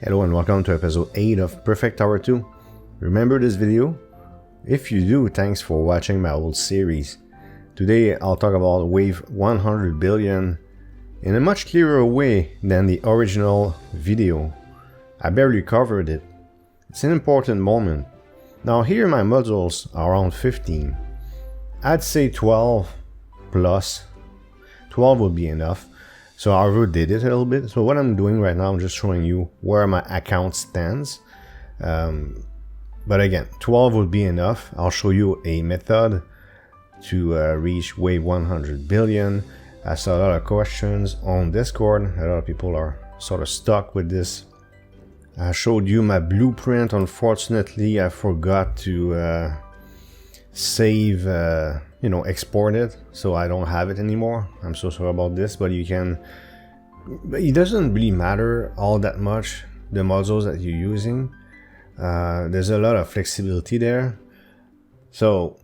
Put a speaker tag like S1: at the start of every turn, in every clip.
S1: Hello and welcome to episode 8 of Perfect Tower 2. Remember this video? If you do, thanks for watching my old series. Today I'll talk about Wave 100 billion in a much clearer way than the original video. I barely covered it. It's an important moment. Now here my modules are around 15. I'd say 12 plus. 12 would be enough. So I overdid it a little bit. So what I'm doing right now, I'm just showing you where my account stands. But again, 12 would be enough. I'll show you a method to reach Wave 100 billion. I saw a lot of questions on Discord. A lot of people are sort of stuck with this. I showed you my blueprint. Unfortunately, I forgot to save, export it, so I don't have it anymore. I'm so sorry about this, but you can. It doesn't really matter all that much the modules that you're using. There's a lot of flexibility there, so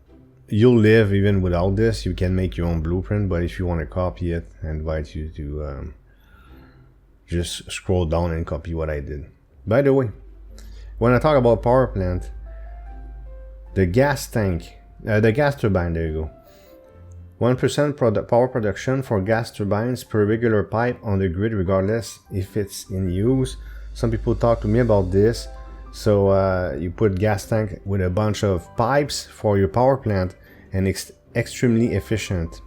S1: you'll live even without this. You can make your own blueprint, but if you want to copy it, I invite you to just scroll down and copy what I did. By the way, when I talk about power plant, the gas tank, the gas turbine, there you go. 1% power production for gas turbines per regular pipe on the grid, regardless if it's in use. Some people talk to me about this. So you put gas tank with a bunch of pipes for your power plant, and it's extremely efficient,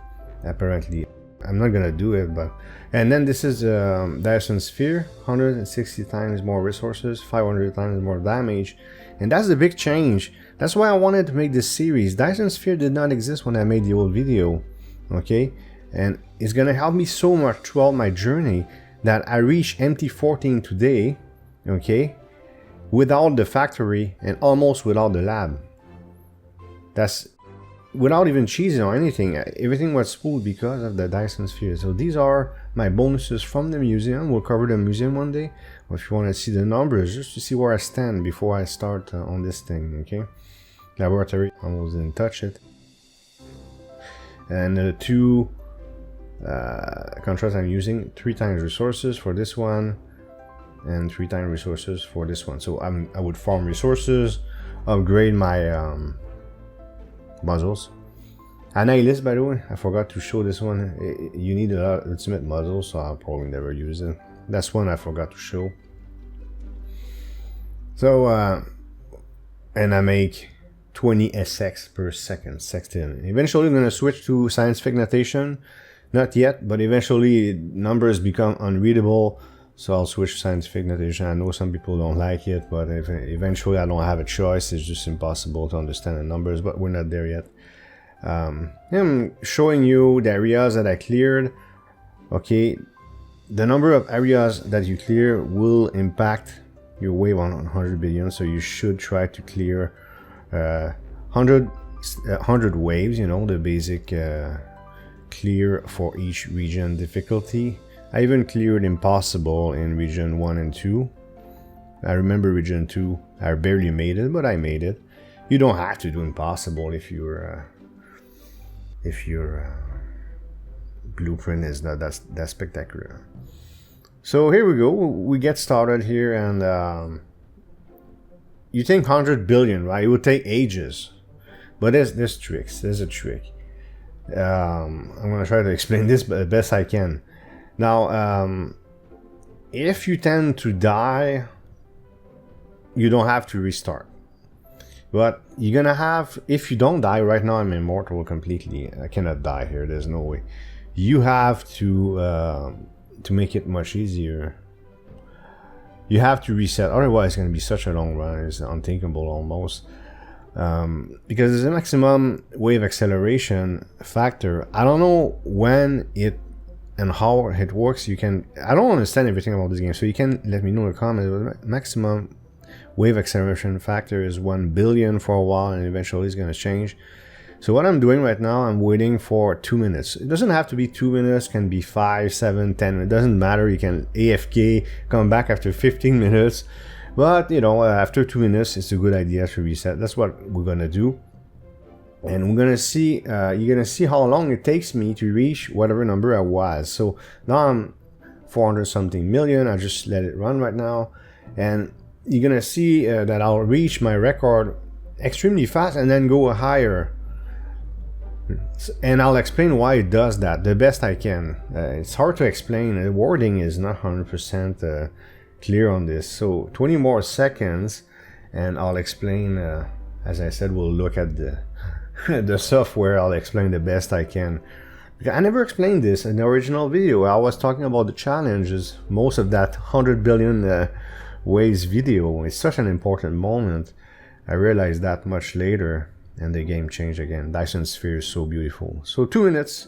S1: apparently. I'm not gonna do it, but... And then this is Dyson Sphere, 160 times more resources, 500 times more damage. And that's the big change. That's why I wanted to make this series. Dyson Sphere did not exist when I made the old video, okay? And it's gonna help me so much throughout my journey that I reached MT14 today, okay? Without the factory and almost without the lab. That's without even cheesing or anything. Everything was smooth because of the Dyson Sphere. So these are my bonuses from the museum. We'll cover the museum one day. Or if you want to see the numbers, just to see where I stand before I start on this thing, okay? Laboratory, almost didn't touch it. And the two contrasts I'm using, 3 times resources for this one, and 3 times resources for this one. So I would farm resources, upgrade my muzzles. Annihilus, by the way, I forgot to show this one. You need a lot of ultimate muzzles, so I'll probably never use it. That's one I forgot to show. So, and I make 20 SX per second, sextant. Eventually I'm going to switch to scientific notation. Not yet, but eventually numbers become unreadable. So I'll switch to scientific notation. I know some people don't like it, but eventually I don't have a choice. It's just impossible to understand the numbers, but we're not there yet. I'm showing you the areas that I cleared. Okay, the number of areas that you clear will impact your wave on 100 billion, so you should try to clear 100 waves, you know, the basic clear for each region difficulty. I even cleared impossible in region 1 and 2. I remember region 2, I barely made it, but I made it. You don't have to do impossible if your blueprint is not that spectacular. So here we go. We get started here, and you think 100 billion, right? It would take ages, but there's tricks. There's a trick. I'm gonna try to explain this the best I can. Now, if you tend to die, you don't have to restart. But you're gonna have, if you don't die, right now I'm immortal completely. I cannot die here, there's no way. You have to make it much easier. You have to reset, otherwise it's gonna be such a long run, it's unthinkable almost. Because there's a maximum wave acceleration factor. I don't know when it and how it works. You can, I don't understand everything about this game, so you can let me know in the comments. But maximum wave acceleration factor is 1 billion for a while, and eventually it's going to change. So what I'm doing right now, I'm waiting for 2 minutes. It doesn't have to be 2 minutes, it can be 5, 7, 10, it doesn't matter. You can AFK, come back after 15 minutes, but you know, after 2 minutes it's a good idea to reset. That's what we're gonna do. And we're gonna see, you're gonna see how long it takes me to reach whatever number I was. So now I'm 400 something million. I just let it run right now, and you're gonna see that I'll reach my record extremely fast and then go higher. And I'll explain why it does that the best I can. It's hard to explain. The wording is not 100% clear on this. So 20 more seconds, and I'll explain. As I said, we'll look at the the software. I'll explain the best I can. I never explained this in the original video. I was talking about the challenges. Most of that 100 billion waves video. It's such an important moment. I realized that much later, and the game changed again. Dyson Sphere is so beautiful. So 2 minutes,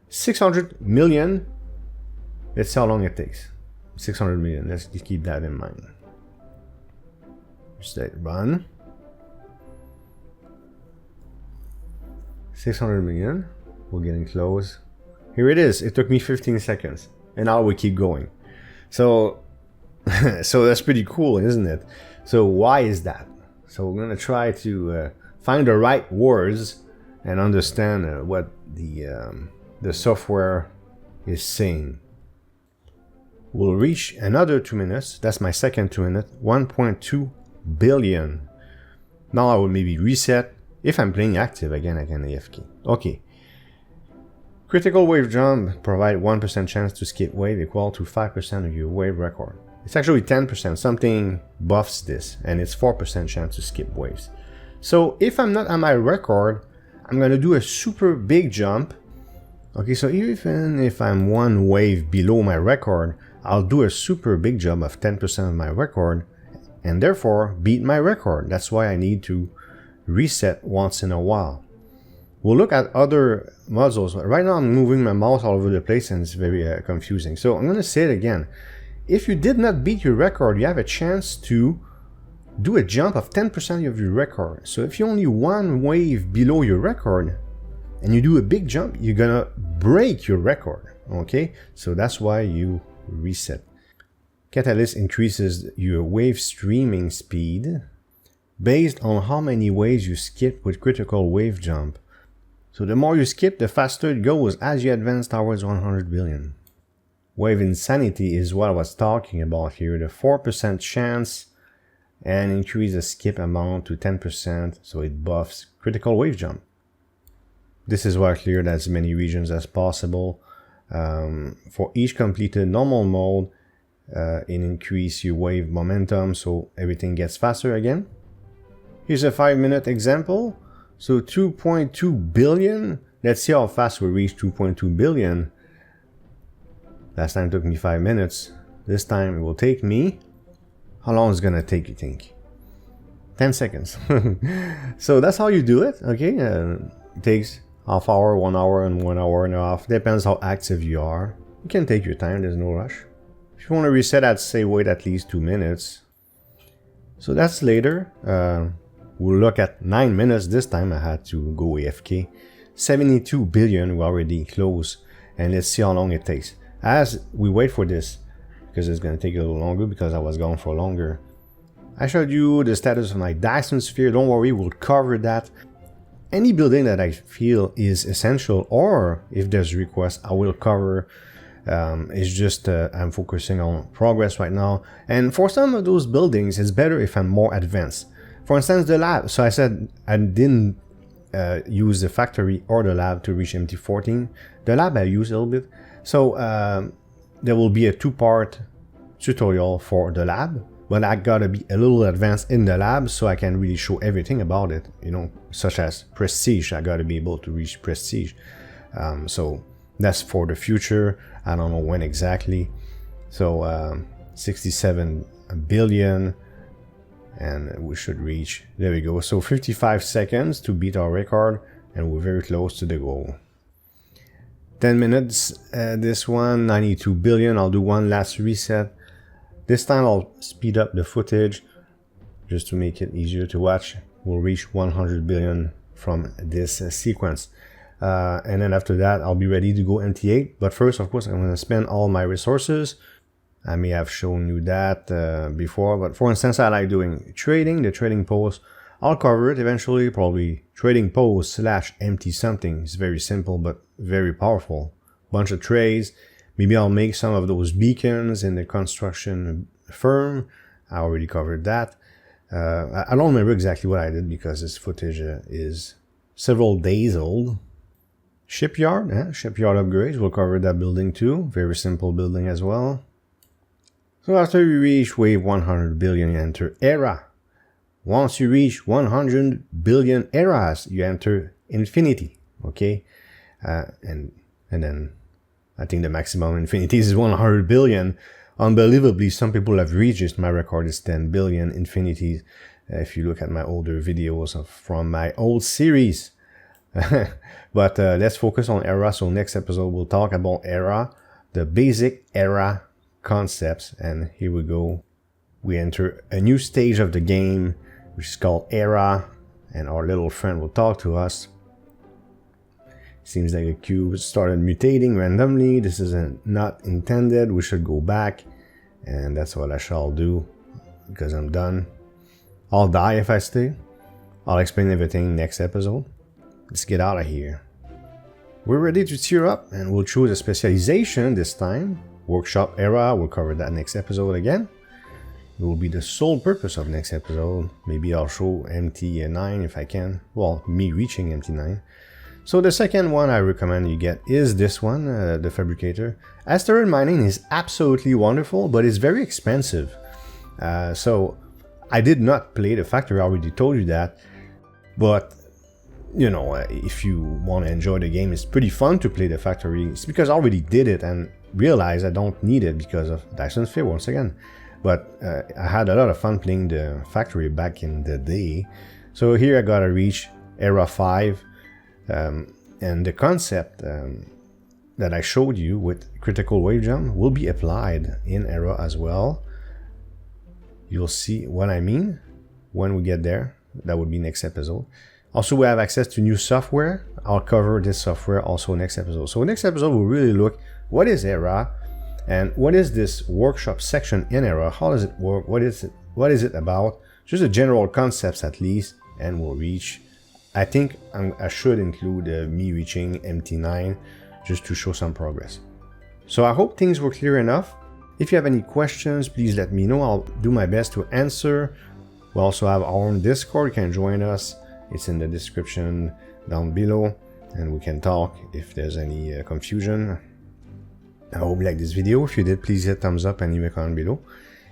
S1: 600 million. Let's see how long it takes. 600 million. Let's keep that in mind. Just let it run. 600 million. We're getting close. Here it is. It took me 15 seconds, and now we keep going. So, so that's pretty cool, isn't it? So why is that? So we're gonna try to find the right words and understand what the software is saying. We'll reach another 2 minutes. That's my second 2 minutes. 1.2 billion. Now I will maybe reset. If I'm playing active again, I can AFK. Okay. Critical wave jump provide 1% chance to skip wave equal to 5% of your wave record. It's actually 10%. Something buffs this, and it's 4% chance to skip waves. So if I'm not on my record, I'm gonna do a super big jump. Okay, so even if I'm 1 wave below my record, I'll do a super big jump of 10% of my record, and therefore beat my record. That's why I need to reset once in a while. We'll look at other muzzles. Right now I'm moving my mouse all over the place and it's very confusing. So I'm going to say it again. If you did not beat your record, you have a chance to do a jump of 10% of your record. So if you're only 1 wave below your record and you do a big jump, you're going to break your record. Okay, so that's why you reset. Catalyst increases your wave streaming speed based on how many waves you skip with critical wave jump. So the more you skip, the faster it goes as you advance towards 100 billion. Wave insanity is what I was talking about here. The 4% chance and increase the skip amount to 10%, so it buffs critical wave jump. This is why I cleared as many regions as possible. For each completed normal mode, it increases your wave momentum, so everything gets faster again. Here's a 5-minute example. So 2.2 billion. Let's see how fast we reach 2.2 billion. Last time it took me 5 minutes. This time it will take me... How long is it gonna take, you think? 10 seconds. So that's how you do it, okay? It takes half hour, 1 hour, and 1 hour and a half. Depends how active you are. You can take your time, there's no rush. If you want to reset, I'd say wait at least 2 minutes. So that's later. We'll look at 9 minutes. This time I had to go AFK. 72 billion, we're already close. And let's see how long it takes. As we wait for this, because it's going to take a little longer because I was gone for longer. I showed you the status of my Dyson Sphere. Don't worry, we'll cover that. Any building that I feel is essential, or if there's requests, I will cover. It's just I'm focusing on progress right now. And for some of those buildings, it's better if I'm more advanced. For instance, the lab. So I said I didn't use the factory or the lab to reach MT14. The lab I used a little bit. So there will be a 2-part tutorial for the lab. But I gotta be a little advanced in the lab so I can really show everything about it. You know, such as prestige. I gotta be able to reach prestige. So that's for the future. I don't know when exactly. So 67 billion. And we should reach, there we go. So 55 seconds to beat our record, and we're very close to the goal. 10 minutes, this one, 92 billion. I'll do one last reset. This time I'll speed up the footage just to make it easier to watch. We'll reach 100 billion from this sequence. And then after that, I'll be ready to go MT8. But first, of course, I'm going to spend all my resources. I may have shown you that before, but for instance, I like doing trading, the trading post. I'll cover it eventually, probably trading post / empty something. It's very simple, but very powerful. Bunch of trades, Maybe I'll make some of those beacons in the construction firm. I already covered that. I don't remember exactly what I did because this footage is several days old. Shipyard, shipyard upgrades, we'll cover that building too. Very simple building as well. So after you reach wave 100 billion, you enter era. Once you reach 100 billion eras, you enter infinity, okay? And then I think the maximum infinities is 100 billion. Unbelievably, some people have reached it. My record is 10 billion infinities. If you look at my older videos from my old series. But let's focus on era. So next episode we'll talk about era, the basic era concepts, and here we go. We enter a new stage of the game, which is called era, and our little friend will talk to us. Seems like a cube started mutating randomly. This is not intended. We should go back, and that's what I shall do because I'm done. I'll die if I stay. I'll explain everything next episode. Let's get out of here. We're ready to tear up, and we'll choose a specialization this time. Workshop era, we'll cover that next episode again. It will be the sole purpose of next episode. Maybe I'll show MT9 if I can. Well, me reaching MT9. So the second one I recommend you get is this one, the Fabricator. Asteroid mining is absolutely wonderful, but it's very expensive. So I did not play the factory, I already told you that. But you know, if you want to enjoy the game, it's pretty fun to play the factory. It's because I already did it and realized I don't need it because of Dyson Sphere once again. But I had a lot of fun playing the factory back in the day. So here I gotta reach era 5. And the concept that I showed you with critical wave jump will be applied in era as well. You'll see what I mean when we get there. That would be next episode. Also, we have access to new software. I'll cover this software also next episode. So next episode, we'll really look what is era and what is this workshop section in era. How does it work? What is it about? Just the general concepts at least, and we'll reach. I think I should include me reaching MT9 just to show some progress. So I hope things were clear enough. If you have any questions, please let me know. I'll do my best to answer. We also have our own Discord. You can join us. It's in the description down below, and we can talk if there's any confusion. I hope you liked this video. If you did, please hit thumbs up and leave a comment below.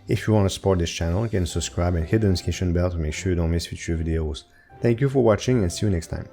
S1: If you want to support this channel, you can subscribe and hit the notification bell to make sure you don't miss future videos. Thank you for watching, and see you next time.